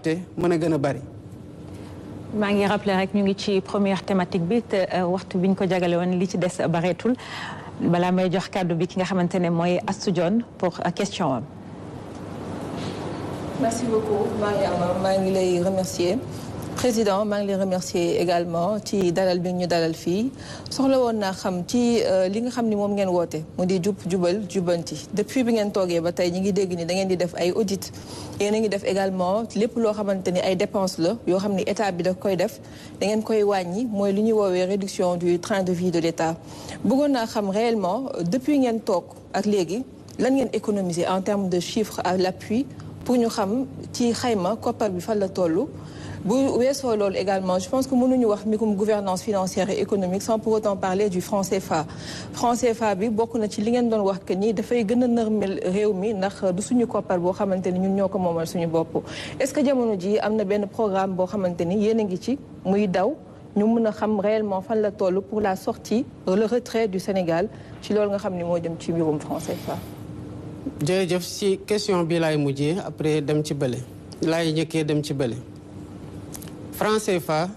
mën a gën a bari. maa ngi rappelé rek ñu ngi ci première thématique bi te waxtu bi ñu ko jagale woon li ci des bareetul balaa may jox kàddu bi ki nga xamante ne mooy Astou Dione pour question am. Merci beaucoup Mariama maa ngi lay remercier président maa ngi lay remercier également ci dalal bi ñu dalal fii soxla woon naa xam ci li nga xam ni moom ngeen woote mu di jub jubal jubanti depuis bi ngeen toogee ba tey ñi ngi dégg ni da ngeen di def ay audit yéen a ngi def également lépp loo xamante ni ay dépenses la yoo xam ni état bi da koy def da ngeen koy wàññi mooy li ñuy woowee réduction du train de vie de l'état bëggoon naa xam réellement depuis ngeen toog ak léegi lan ngeen économiser en termes de chiffres à l'appui pour ñu xam ci xayma koppar bi fan la toll bu weesoo loolu également je pense que mënuñu wax mbirum gouvernance financière et économique sans pour autant parler du franc CFA. franc CFA bi bokk na ci li ngeen doon wax que ni dafay gën a nërmel réew mi ndax du suñu koppar boo xamante ni ñun ñoo ko moomal suñu bopp. est-ce que jamono ji am na benn programme boo xamante ni yéen a ngi ci muy daw ñu mën a xam réellement fan la toll pour la sortie le retrait du Sénégal ci loolu nga xam ni moo jëm ci mbirum franc CFA. jërëjëf si question bi laay mujjee après dem ci bële laay njëkkee dem ci bële. franc CFA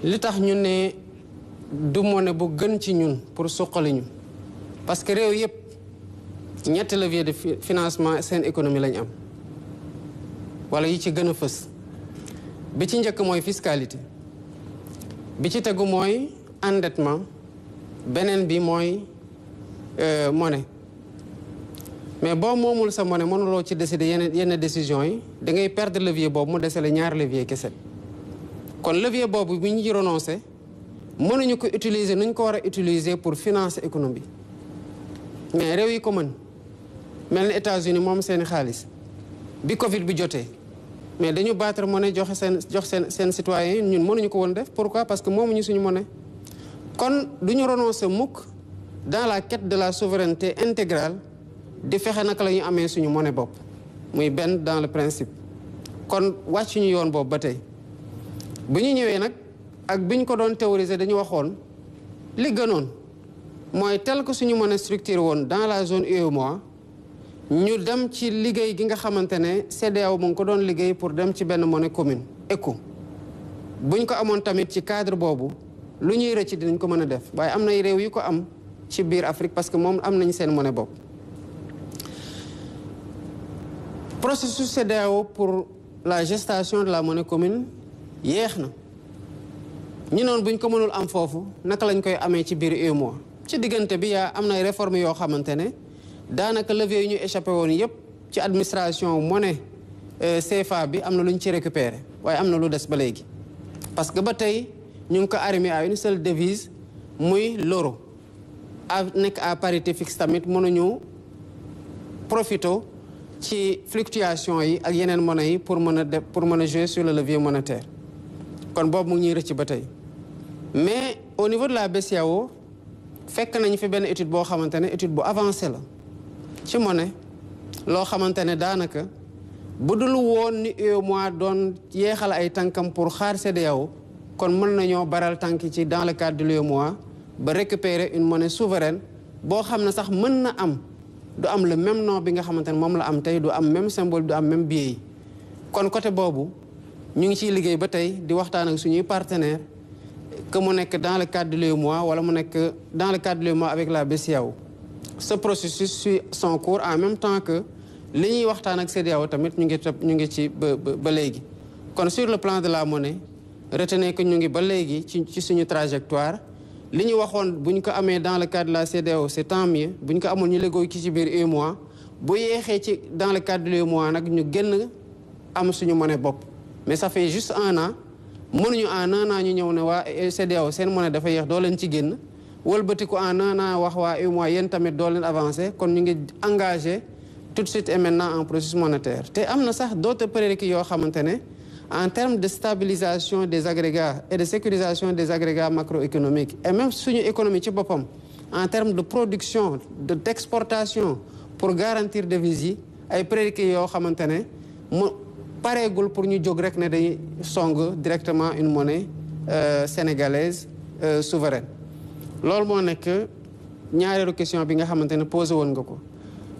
li tax ñu ne du monnaie bu gën ci ñun pour suqali ñu parce que réew yëpp ñetti levier de financement seen économie lañ am wala yi ci gën a fës bi ci njëkk mooy fiscalité bi ci tegu mooy endettement beneen bi mooy monnaie mais boo moomul sa monnaie mënuloo ci décider yenn décisions yi da ngay perdre levier boobu mu dese la ñaari levier kese kon levier boobu bi ñu ci renoncé mënuñu ko utiliser nu ñu ko war a utiliser pour financer économie mais réew yi ko mën mel ni États-Unis moom seeni xaalis bi Covid bi jotee mais dañu battre monnaie jox seen citoyens ñun mënuñu ko woon def pourquoi parce que moomuñu suñu monnaie kon du ñu renoncer mukk dans la quête de la souveraineté intégrale di fexe naka la ñu amee suñu monnaie bopp muy benn dans le principe kon wàccuñu yoon boobu ba tey bu ñu ñëwee nag ak bi ñu ko doon théoriser dañu waxoon li gënoon mooy tel que suñu monnaie structurée woon dans la zone UEMOA ñu dem ci liggéey gi nga xamante ne CEDEAO mu ngi ko doon liggéey pour dem ci benn monnaie commune ECO buñ ko amoon tamit ci cadre boobu lu ñuy rëcc dinañ ko mën a def waaye am na réew yu ko am ci biir Afrique parce que moom am nañ seen monnaie bopp. processus CEDEAO pour la gestation de la monnaie commune yéex na ñi noonu bu ñu ko mënul am foofu naka lañ koy amee ci biir UEMOA ci diggante bi am na réformes yoo xamante ne daanaka levier yi ñu échappé woon yépp ci administration monnaie CFA bi am na lu ñu ci récupéré waaye am na lu des ba léegi parce que ba tey ñu ngi ko arrimé à une seule devise muy l'euro nekk à parité fixe tamit mënuñu profito ci fluctuation yi ak yeneen monnaie yi pour mën a jouer sur le levier monétaire kon boobu mu ngi ñuy rëcc ba tey mais au niveau de la BCEAO fekk nañu fi benn étude boo xamante ne étude bu avancée la ci monnaie loo xamante ne daanaka bu dul woon ni UEMOA doon yeexal ay tànkam pour xaar CEDEAO kon mën nañoo baral tànk ci dans le cadre de l'UEMOA ba récupérer une monnaie souveraine boo xam ne sax mën na am du am le même nom bi nga xamante ne moom la am tey du am même symbole du am même billet yi kon côté boobu ñu ngi ciy liggéey ba tey di waxtaan ak suñuy partenaires que mu nekk dans le cadre de l'UEMOA wala mu nekk dans le cadre de l'UEMOA avec la BCEAO ce processus suit son cours en même temps que li ñuy waxtaan ak CEDEAO tamit ñu ngi ci ba léegi kon sur le plan de la monnaie retenez que ñu ngi ba léegi ci suñu trajectoire li ñu waxoon bu ñu ko amee dans le cadre de la CEDEAO c'est tant mieux bu ñu ko amul ñu léegoo ki ci biir UEMOA bu yeexee ci dans le cadre de l'UEMOA nag ñu génn am suñu monnaie bopp mais ça fait juste un an mënuñu en un an ñu ñëw ne waa CEDEAO seen monnaie dafa yeex doo leen ci génn wëlbatiku en un an wax waa UEMOA yéen tamit doo leen avancé kon ñu ngi engagé tout de suite et maintenant en processus monétaire te am na sax d'autres prérequis yoo xamante ne en termes de stabilisation des agrégats et de sécurisation des agrégats macroéconomiques et même suñu économie ci boppam en termes de production d'exportation pour garantir devises yi ay prérequis yoo xamante ne mu pareegul pour ñu jóg rek ne dañuy song directement une monnaie sénégalaise souveraine loolu moo nekk ñaareelu question bi nga xamante ne posé woon nga ko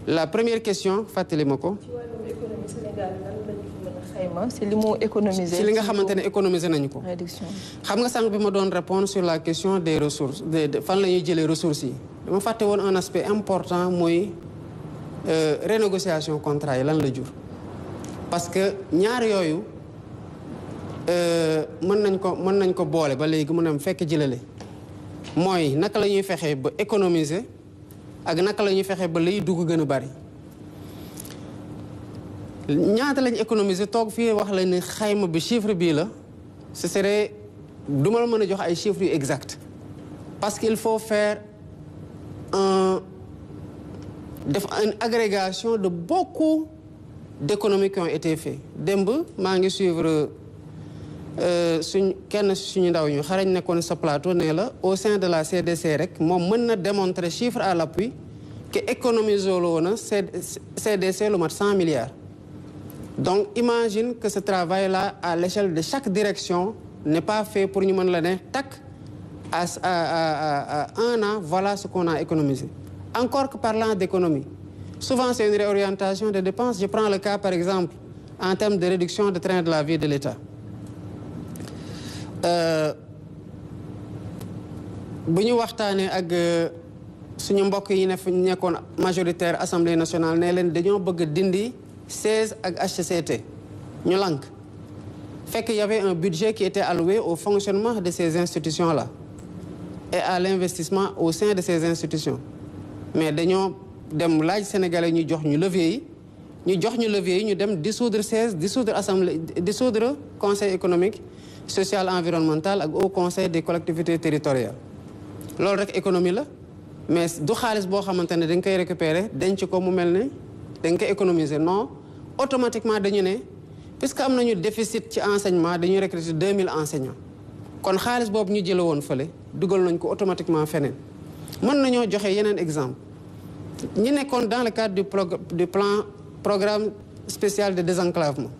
la première question fàttali ma ko. ci wàllum économie Sénégal nan la ñu xayma si li mu économiser. si li nga xamante ne économiser nañu ko. réduction. xam nga sànq bi ma doon répondre sur la question des ressources fan la ñuy jëlee ressources yi dama fàtte woon un aspect important mooy renégociation contrat yi lan la jur. parce que ñaar yooyu mën nañ ko boole ba léegi mu dem fekk jëlale mooy naka la ñuy fexee ba économiser ak naka la ñuy fexee ba liy dugg gën a bari. ñaata lañ économiser toog fii wax la ni xayma bi chiffre bii la ce serait du ma la mën a jox ay chiffres yu exact parce que il faut faire une agrégation de beaucoup d'économies qui ont été faites démb maa ngi suivre kenn suñu ndaw ñu xarañ nekkoon sa plateau ne la au sein de la CDC rek moom mën na démontrer chiffre à l'appui que économiser loo na CDC lu mat 100 milliards. Donc, imagine que ce travail-là, à l'échelle de chaque direction, n'est pas fait pour nous mener le tac à un an, voilà ce qu'on a économisé. Encore que parlant d'économie, souvent c'est une réorientation des dépenses. Je prends le cas, par exemple, en termes de réduction de train de la vie de l'État. Si nous parlons avec suñu mbokk yi nekkoon majoritaire Assemblée nationale ne leen dañoo bëgg dindi 16 ak HCCT ñu lank fekk y avait un budget qui était alloué au fonctionnement de ces institutions-là et à l'investissement au sein de ces institutions mais dañoo dem laaj sénégalais ñu jox ñu levier yi ñu dem dissoudre 16 dissoudre assemblée dissoudre conseil économique social environnemental ak au conseil des collectivités territoriales loolu rek économie la mais du xaalis boo xamante ne dañ koy récupérer denc ko mu mel ne dañ koy économiser non automatiquement dañu ne puisque am nañu déficit ci enseignement dañuy recruter 2000 enseignants kon xaalis boobu ñu jële woon fële dugal nañ ko automatiquement feneen mën nañoo joxe yeneen exemple ñi nekkoon dans le cadre du programme spécial de désenclavement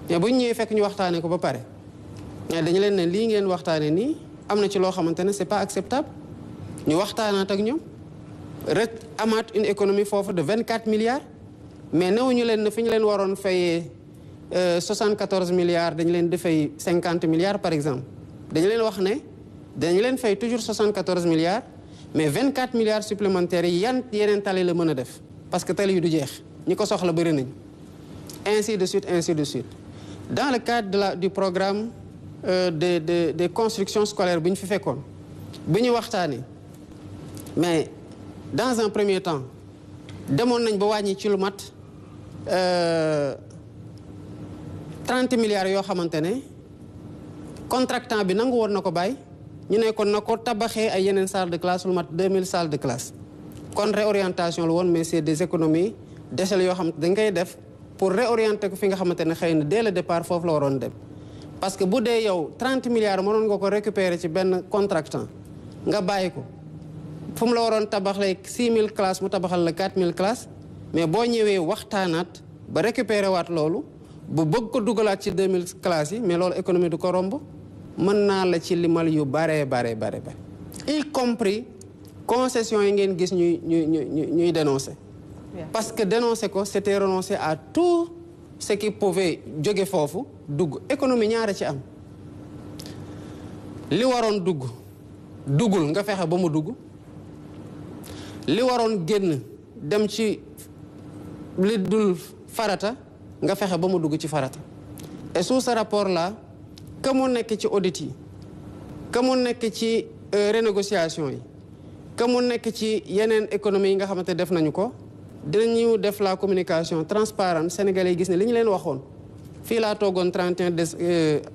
mais bu ñu ñëwee fekk ñu waxtaanee ko ba pare mais dañu leen ne lii ngeen waxtaanee nii am na ci loo xamante ne c'est pas acceptable ñu waxtaanaat ak ñoom rek amaat une économie foofu de 24 milliards mais newuñu leen ne fi ñu leen waroon fayee 74 milliards dañu leen di fay 50 milliards par exemple dañu leen wax ne dañu leen fay toujours 74 milliards mais 24 milliards supplémentaires yi yeneen tali la mën a def parce que tali yu du jeex ñi ko soxla bëri nañ ainsi de suite dans le cadre du programme des constructions scolaires bi ñu fi fekkoon bi ñu waxtaanee mais dans un premier temps demoon nañ ba wàññi ci lu mat 30 milliards yoo xamante ne contractant bi nangu woon na ko bàyyi ñu ne kon na ko tabaxee ay yeneen salle de classe lu mat 2000 salles de classe kon réorientation la woon mais c'est des économies d'échelle yoo xamante dañ koy def pour réorienter ko fi nga xamante ne xëy na dès le départ foofu la waroon dem parce que bu dee yow 30 milliards mënoon nga ko récupérer ci benn contractant nga bàyyi ko fu mu la waroon tabaxlee 6000 classes mu tabaxal la 4000 classes mais boo ñëwee waxtaanaat ba récupérer waat loolu bu bëgg ko dugalaat ci 2000 classes yi mais loolu économie du ko romb mën naa la ci limal yu bare y compris concessions yi ngeen gis ñuy dénoncer parce que dénoncer ko c'était renoncer à tout ce qui pouvait jóge foofu dugg économie ñaara ci am li waroon duggul nga fexe ba mu dugg li waroon génn dem ci li dul farata nga fexe ba mu dugg ci farata et sous ce rapport là que mu nekk ci audit yi que mu nekk ci renégociation yi que mu nekk ci yeneen économie yi nga xamante def nañu ko dinañu def la communication transparente sénégalais yi gis ne li ñu leen waxoon fii laa toogoon 31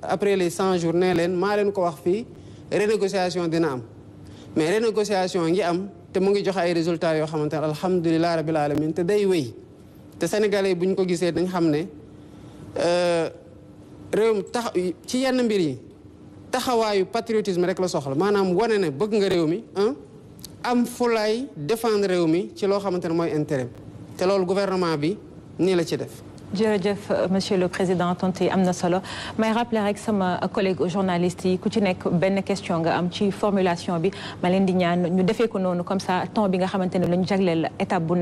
après les 100 jours nee leen maa leen ko wax fii renégociation dina am mais renégociation ngi am te mu ngi joxe ay résultats yoo xamante ne alhamdulilah rabil alamin te day wéy te sénégalais yi bu ñu ko gisee dañ xam ne réew mi tax ci yenn mbir yi taxawaayu patriotisme rek la soxla maanaam wane ne bëgg nga réew mi am fulaay défendre réew mi ci loo xamante ne mooy intérêt te loolu gouvernement bi nii la ci def. jërëjëf monsieur le président tontu yi am na solo may rappeler rek sama collègue journaliste yi ku ci nekk benn question nga am ci formulation bi ma leen di ñaan ñu defee ko noonu comme ça temps bi nga xamante ne la ñu jagleel étape bu nekk.